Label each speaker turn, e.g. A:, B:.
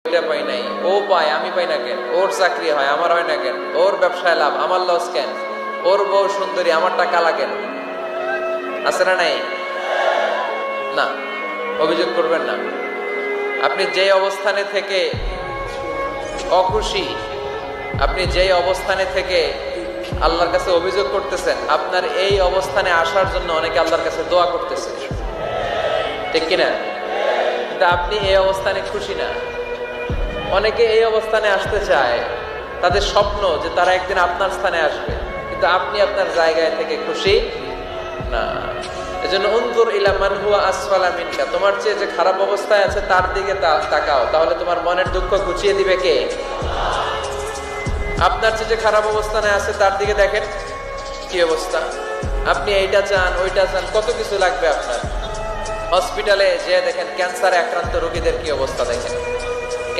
A: এটা পাই নাই, ও পায় আমি পাই না কেন, ওর চাকরি হয় আমার হয় না কেন, ওর ব্যবসায় লাভ আমার লস কেন, ওর বউ সুন্দরী আমারটা কালা কেন? আছে না নাই? না, অভিযোগ করবেন না। আপনি যে অবস্থানে থেকে অখুশি, আপনি যেই অবস্থানে থেকে আল্লাহর কাছে অভিযোগ করতেছেন, আপনার এই অবস্থানে আসার জন্য অনেকে আল্লাহর কাছে দোয়া করতেছে, ঠিক কিনা? কিন্তু আপনি এই অবস্থানে খুশি না। অনেকে এই অবস্থানে আসতে চায়, তাদের স্বপ্ন যে তারা একদিন আপনার স্থানে আসবে, কিন্তু আপনি আপনার জায়গায় থেকে খুশি না। এজন্য উনজুর ইলা মান হুয়া আসফালা মিনকা, তোমার চেয়ে যে খারাপ অবস্থায় আছে তার দিকে তাকাও, তাহলে তোমার মনের দুঃখ ঘুচিয়ে দিবে কে? আপনার চেয়ে যে খারাপ অবস্থানে আছে তার দিকে দেখেন কি অবস্থা। আপনি এইটা চান ওইটা চান, কত কিছু লাগবে আপনার। হসপিটালে যে দেখেন ক্যান্সারে আক্রান্ত রোগীদের কি অবস্থা দেখেন।